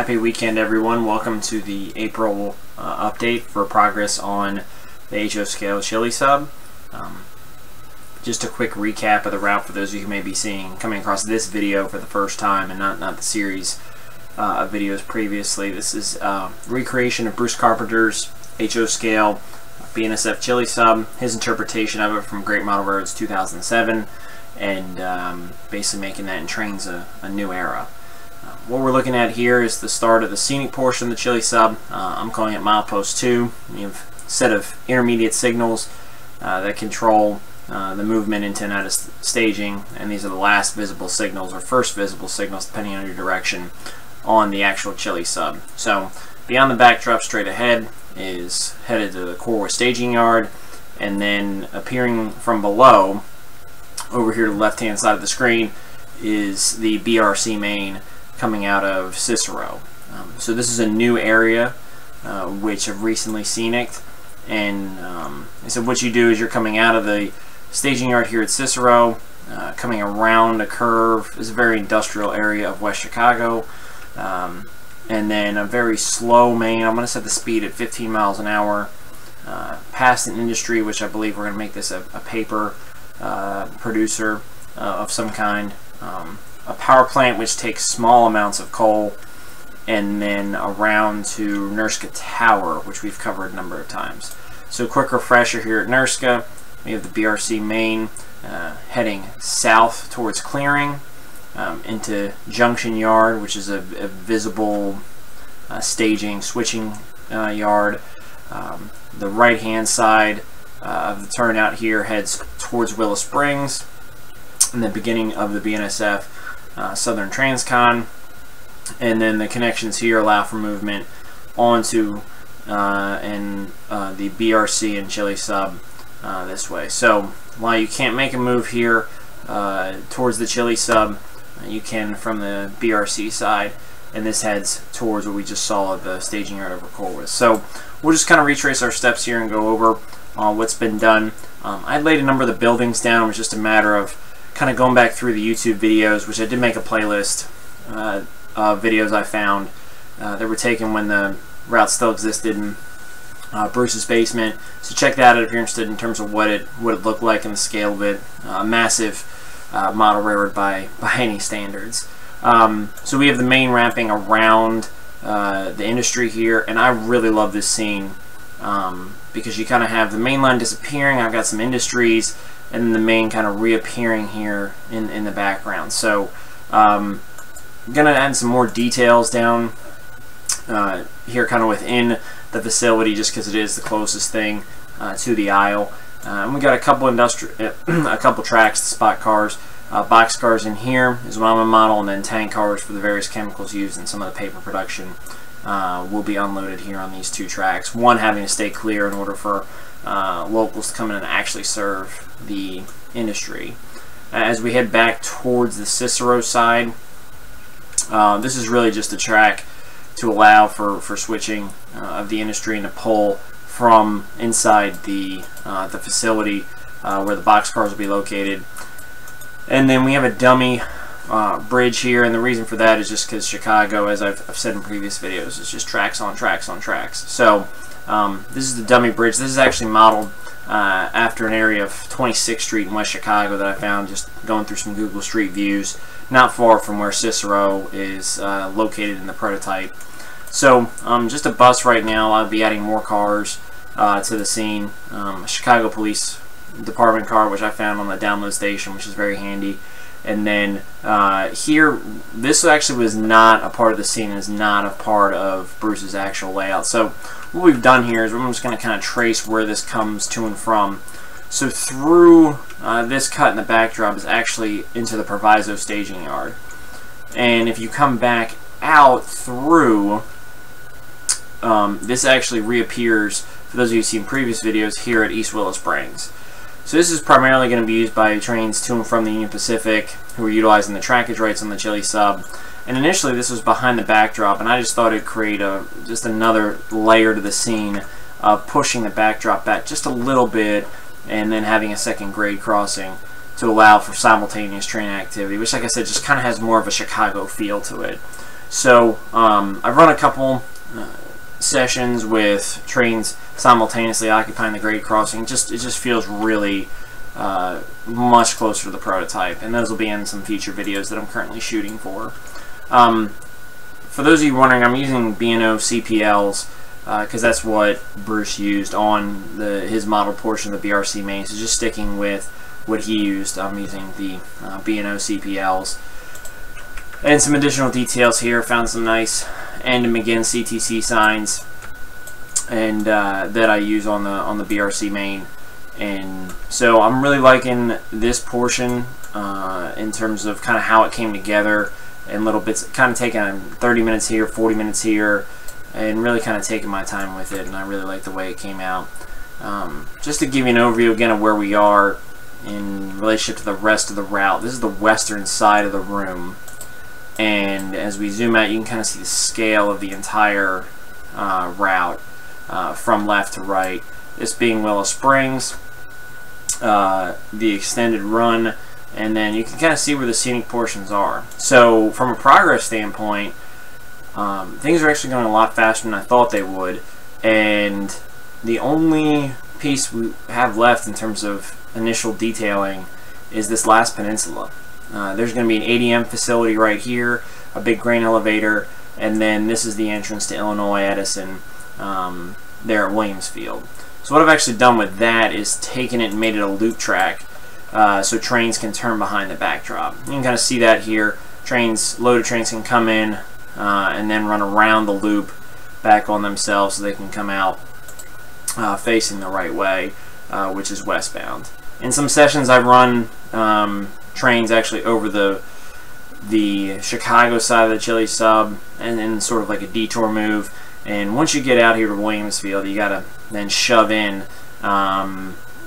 Happy weekend, everyone. Welcome to the April update for progress on the HO scale Chilli sub. Just a quick recap of the route for those of you who may be coming across this video for the first time and not the series of videos previously. This is recreation of Bruce Carpenter's HO scale BNSF Chilli sub, his interpretation of it from Great Model Roads 2007, and basically making that in Trainz a new era. What we're looking at here is the start of the scenic portion of the Chilli sub. I'm calling it milepost 2. You have a set of intermediate signals that control the movement into and out of staging, and these are the last visible signals or first visible signals depending on your direction on the actual Chilli sub. So beyond the backdrop straight ahead is headed to the core staging yard, and then appearing from below over here to the left hand side of the screen is the BRC Main coming out of Cicero. So this is a new area which have recently scenicked, and so what you do is you're coming out of the staging yard here at Cicero, coming around a curve. It's a very industrial area of West Chicago, and then a very slow main. I'm going to set the speed at 15 miles an hour past an industry, which I believe we're going to make this a paper producer of some kind, a power plant which takes small amounts of coal, and then around to Nerska Tower, which we've covered a number of times. So quick refresher here at Nerska, we have the BRC Main heading south towards clearing into Junction Yard, which is a visible staging switching yard. The right hand side of the turnout here heads towards Willow Springs, and the beginning of the BNSF Southern Transcon, and then the connections here allow for movement onto the BRC and Chilli sub this way. So while you can't make a move here towards the Chilli sub, you can from the BRC side, and this heads towards what we just saw at the staging yard over Corwith. So we'll just kind of retrace our steps here and go over what's been done. I laid a number of the buildings down. It was just a matter of kind of going back through the YouTube videos, which I did make a playlist of videos I found that were taken when the route still existed in Bruce's basement. So check that out if you're interested in terms of what it looked like and the scale of it. Massive model railroad by any standards. So we have the main ramping around the industry here, and I really love this scene because you kind of have the main line disappearing. I've got some industries, and then the main kind of reappearing here in the background. So I'm gonna add some more details down here kind of within the facility, just because it is the closest thing to the aisle. And we got a couple a couple tracks to spot cars, box cars in here is what I'm a model, and then tank cars for the various chemicals used in some of the paper production will be unloaded here on these two tracks. One having to stay clear in order for locals to come in and actually serve the industry. As we head back towards the Cicero side, this is really just a track to allow for switching of the industry and to pull from inside the facility where the box cars will be located. And then we have a dummy bridge here, and the reason for that is just because Chicago, as I've said in previous videos, is just tracks on tracks on tracks. So this is the dummy bridge. This is actually modeled after an area of 26th Street in West Chicago that I found just going through some Google Street Views, not far from where Cicero is located in the prototype. So just a bus right now. I'll be adding more cars to the scene. A Chicago Police Department car, which I found on the download station, which is very handy. And then here, this actually was not a part of the scene, is not a part of Bruce's actual layout. So what we've done here is we're just going to kind of trace where this comes to and from. So through this cut in the backdrop is actually into the Proviso staging yard. And if you come back out through, this actually reappears, for those of you who've seen previous videos, here at East Willow Springs. So this is primarily going to be used by trains to and from the Union Pacific, who are utilizing the trackage rights on the Chilli sub. And initially this was behind the backdrop, and I just thought it'd create just another layer to the scene of pushing the backdrop back just a little bit, and then having a second grade crossing to allow for simultaneous train activity, which, like I said, just kind of has more of a Chicago feel to it. So I've run a couple sessions with trains simultaneously occupying the grade crossing. It just feels really much closer to the prototype, and those will be in some future videos that I'm currently shooting for. For those of you wondering, I'm using B&O CPLs because that's what Bruce used on his model portion of the BRC Main. So just sticking with what he used, I'm using the B&O CPLs. And some additional details here. Found some nice end and begin CTC signs, and that I use on the BRC Main. And so I'm really liking this portion in terms of kind of how it came together, and little bits, kind of taking 30 minutes here, 40 minutes here, and really kind of taking my time with it. And I really like the way it came out. Just to give you an overview again of where we are in relationship to the rest of the route. This is the western side of the room, and as we zoom out, you can kind of see the scale of the entire route from left to right. This being Willow Springs, the extended run, and then you can kind of see where the scenic portions are. So from a progress standpoint, things are actually going a lot faster than I thought they would, and the only piece we have left in terms of initial detailing is this last peninsula. There's going to be an ADM facility right here, a big grain elevator, and then this is the entrance to Illinois Edison there at Williamsfield. So what I've actually done with that is taken it and made it a loop track so trains can turn behind the backdrop. You can kind of see that here. Loaded trains can come in and then run around the loop back on themselves so they can come out facing the right way, which is westbound. In some sessions I've run trains actually over the Chicago side of the Chilli sub, and then sort of like a detour move. And once you get out here to Williamsfield, you gotta then shove in,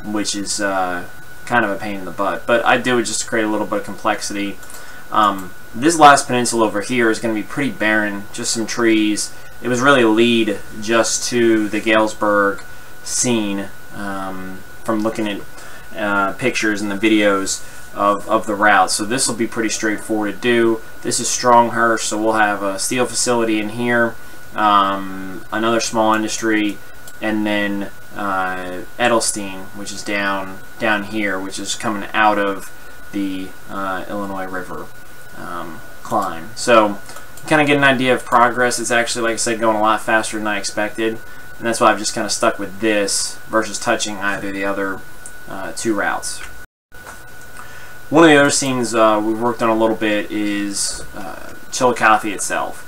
which is kind of a pain in the butt. But I do it just to create a little bit of complexity. This last peninsula over here is going to be pretty barren, just some trees. It was really a lead just to the Galesburg scene from looking at pictures and the videos of the route. So this will be pretty straightforward to do. This is Stronghurst, so we'll have a steel facility in here, another small industry, and then Edelstein, which is down here, which is coming out of the Illinois River climb. So kind of get an idea of progress. It's actually, like I said, going a lot faster than I expected, and that's why I've just kind of stuck with this versus touching either of the other two routes. One of the other scenes we've worked on a little bit is Chillicothe itself.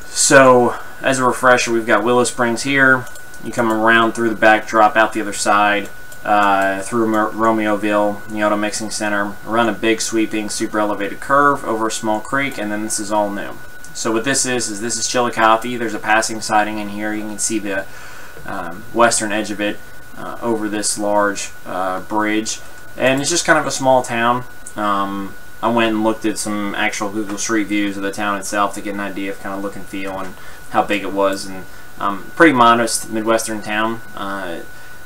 So as a refresher, we've got Willow Springs here. You come around through the backdrop, out the other side, through Romeoville, the Auto Mixing Center, around a big sweeping super elevated curve over a small creek, and then this is all new. So what this is this is Chillicothe. There's a passing siding in here. You can see the western edge of it over this large bridge, and it's just kind of a small town. I went and looked at some actual Google Street views of the town itself to get an idea of kind of look and feel and how big it was, and pretty modest Midwestern town.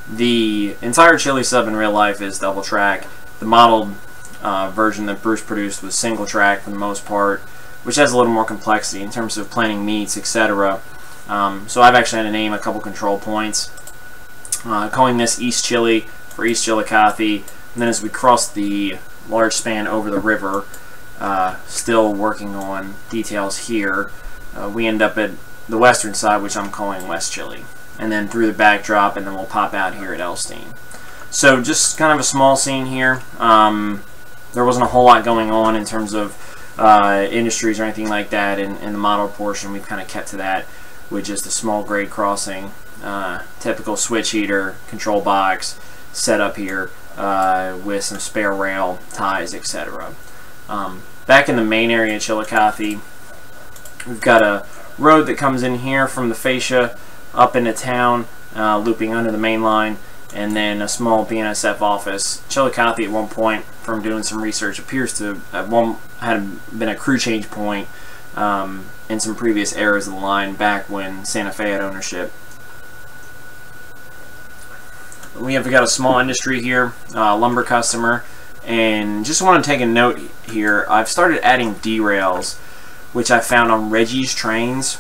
The entire Chilli sub in real life is double track. The modeled version that Bruce produced was single track for the most part, which has a little more complexity in terms of planning meets, etc. So I've actually had to name a couple control points, calling this East Chilli for East Chillicothe, and then as we cross the large span over the river, still working on details here, we end up at the western side, which I'm calling West Chilli, and then through the backdrop, and then we'll pop out here at Elstein. So just kind of a small scene here. There wasn't a whole lot going on in terms of industries or anything like that in the model portion. We've kind of kept to that with just a small grade crossing, typical switch heater, control box set up here with some spare rail ties, etc. Back in the main area of Chillicothe, we've got a road that comes in here from the fascia up into town, looping under the main line, and then a small BNSF office. Chillicothe at one point, from doing some research, appears to have been a crew change point in some previous eras of the line back when Santa Fe had ownership. We have got a small industry here, lumber customer, and just want to take a note here. I've started adding derails which I found on Reggie's Trainz.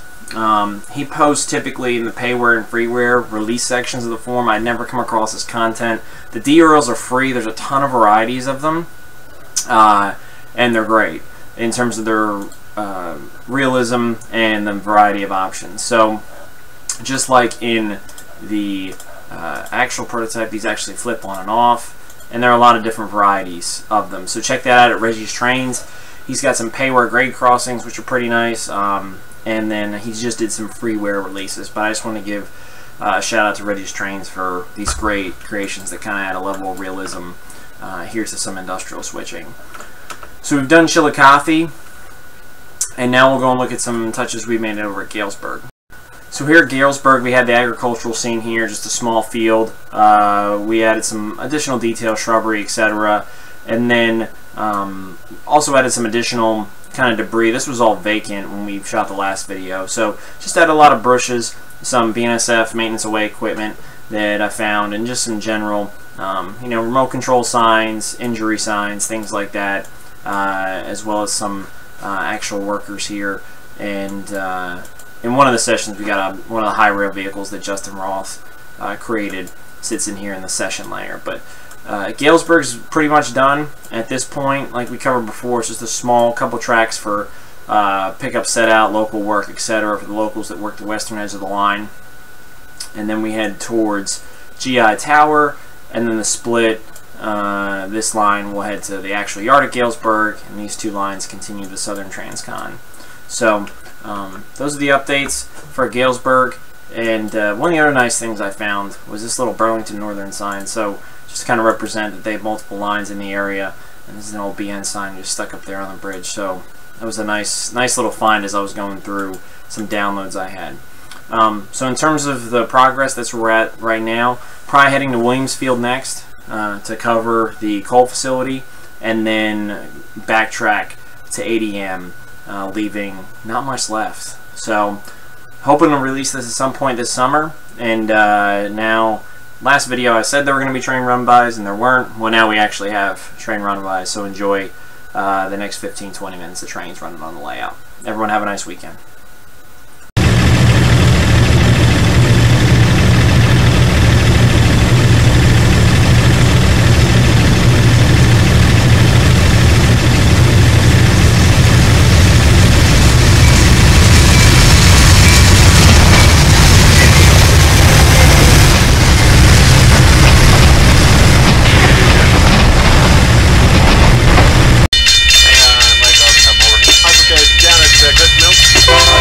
He posts typically in the payware and freeware release sections of the forum. I never come across his content. The DRLs are free. There's a ton of varieties of them, and they're great in terms of their realism and the variety of options. So just like in the actual prototype, these actually flip on and off, and there are a lot of different varieties of them. So check that out at Reggie's Trainz. He's got some payware grade crossings, which are pretty nice, and then he just did some freeware releases. But I just want to give a shout out to Reggie's Trainz for these great creations that kind of add a level of realism here to some industrial switching. So we've done Chillicothe, and now we'll go and look at some touches we made over at Galesburg. So here at Galesburg, we had the agricultural scene here, just a small field. We added some additional detail, shrubbery, etc. And then also added some additional kind of debris. This was all vacant when we shot the last video. So just added a lot of bushes, some BNSF maintenance away equipment that I found, and just some general, you know, remote control signs, injury signs, things like that, as well as some actual workers here. And in one of the sessions, we got one of the high rail vehicles that Justin Roth created sits in here in the session layer. But Galesburg's pretty much done at this point. Like we covered before, it's just a small couple tracks for pickup, set out, local work, etc. for the locals that work the western edge of the line. And then we head towards GI Tower, and then the split. This line will head to the actual yard at Galesburg, and these two lines continue the Southern Transcon. So those are the updates for Galesburg. And one of the other nice things I found was this little Burlington Northern sign. So just to kind of represent that they have multiple lines in the area, and this is an old BN sign just stuck up there on the bridge. So that was a nice little find as I was going through some downloads I had. So in terms of the progress, that's where we're at right now. Probably heading to Williamsfield next to cover the coal facility, and then backtrack to ADM, leaving not much left. So hoping to release this at some point this summer. And now, last video I said there were going to be train run-bys, and there weren't. Well, now we actually have train run-bys, so enjoy the next 15-20 minutes the trains running on the layout. Everyone have a nice weekend. Down at Good Milk.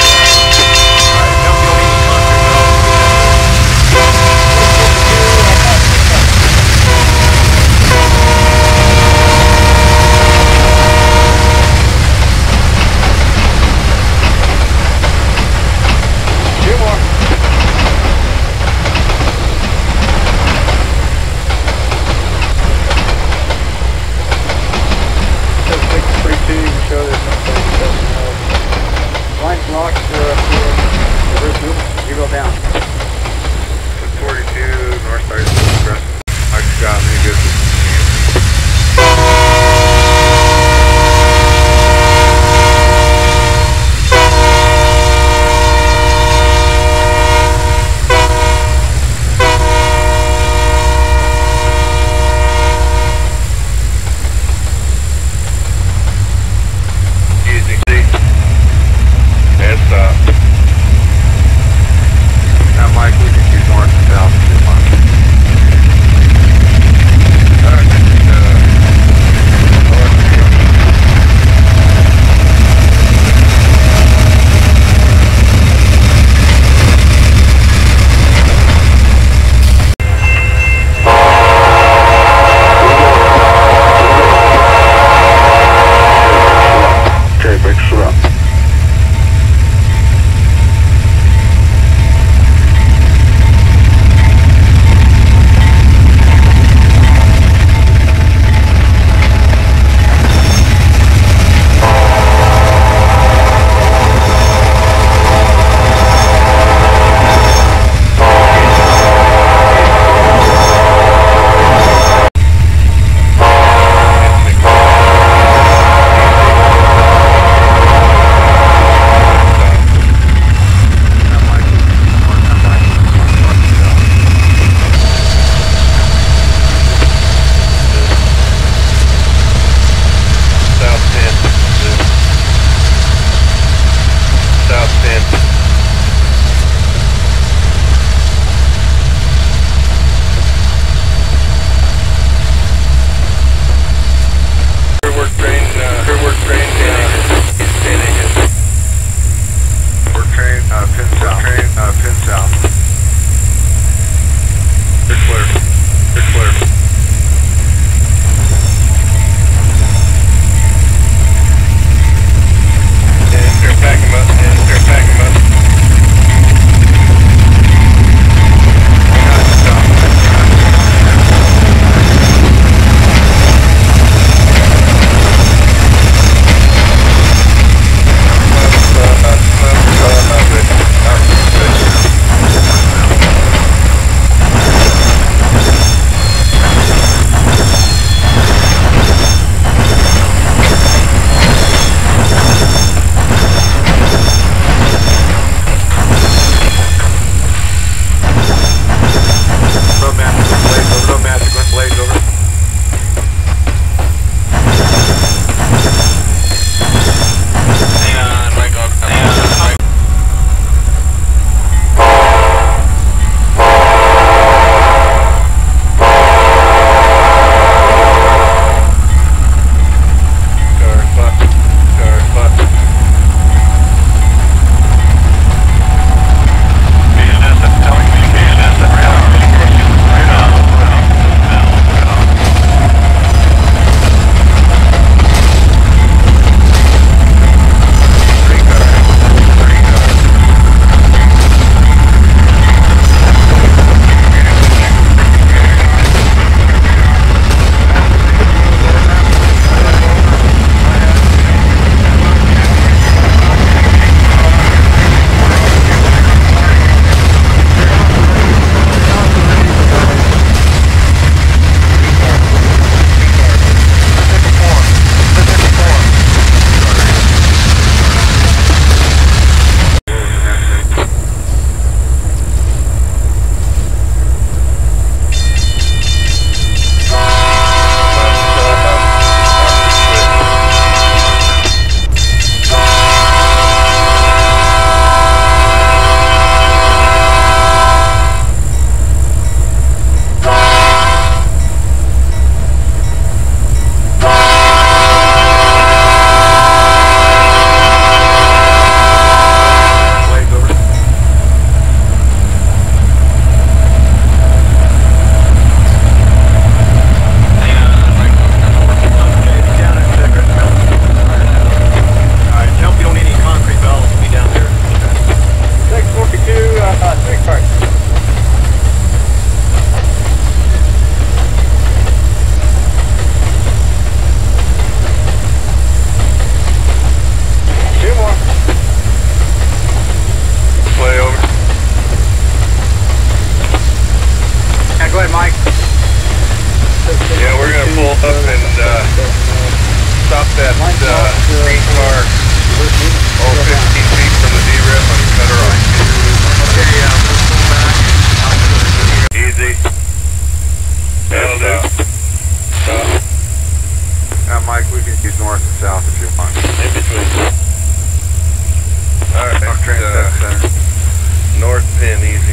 Go ahead, Mike. Yeah, we're going to pull up and stop that green car 15 feet from the D-rip and cut her off. Okay, we'll pull back. Easy. That'll do. Stop. Mike, we can use north and south if you want. In between. Alright, Trainz, north pin, easy.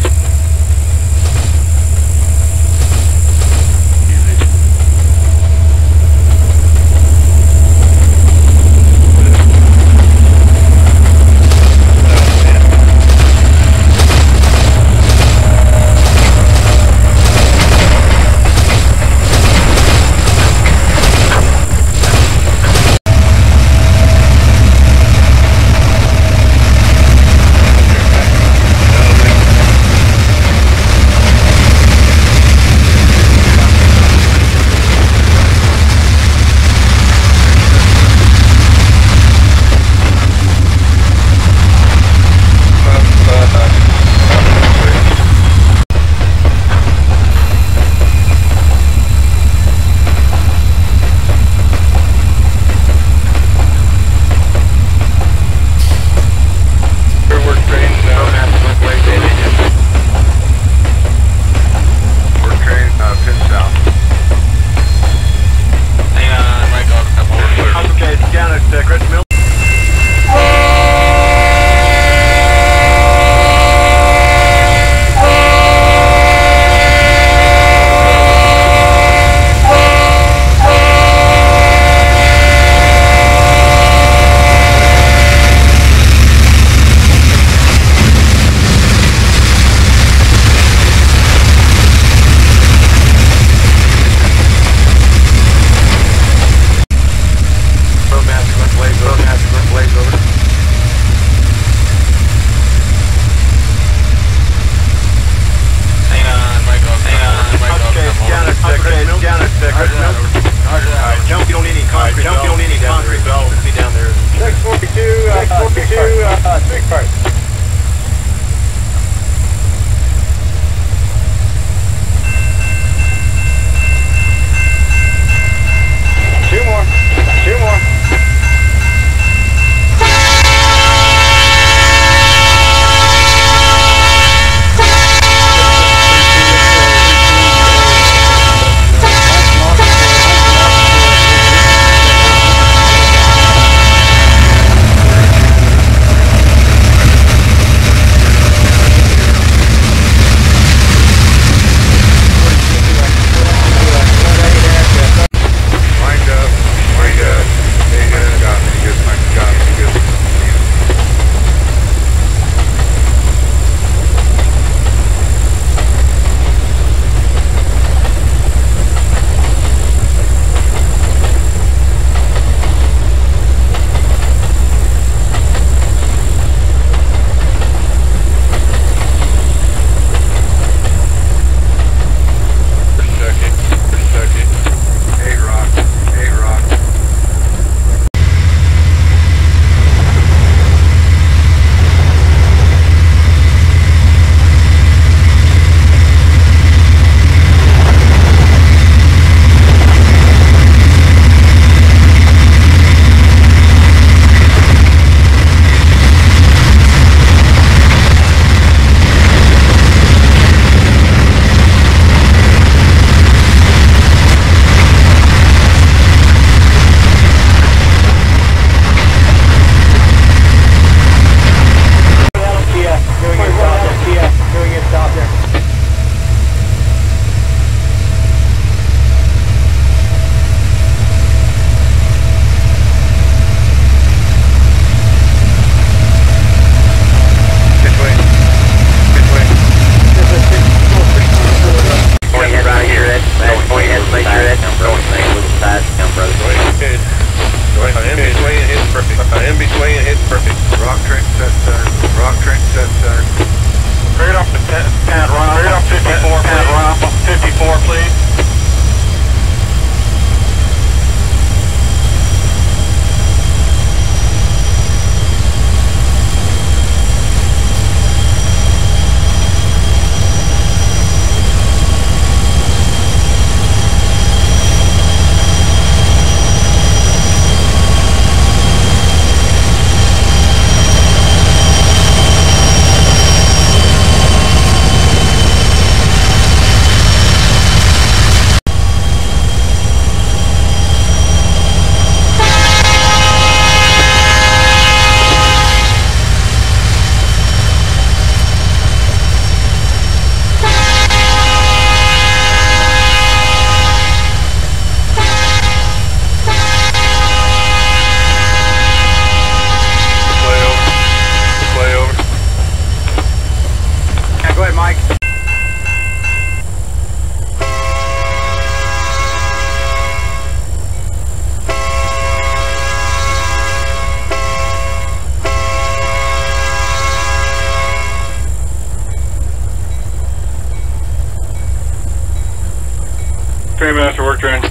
Trainmaster, work train.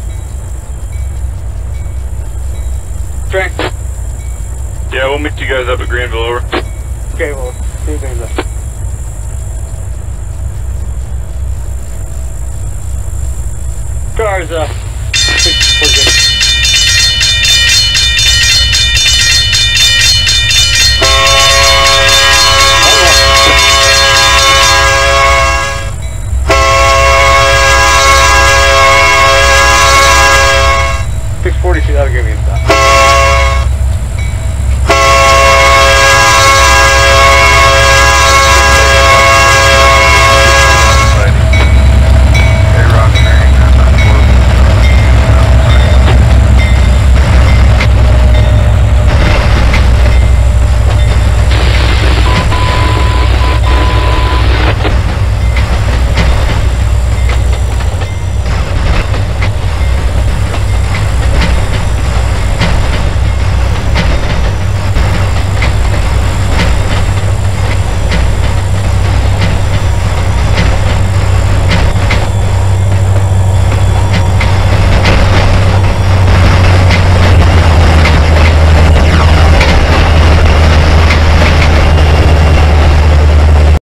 Train. Yeah, we'll meet you guys up at Greenville, over. Okay, well, see you Greenville. Cars, 648. That'll give me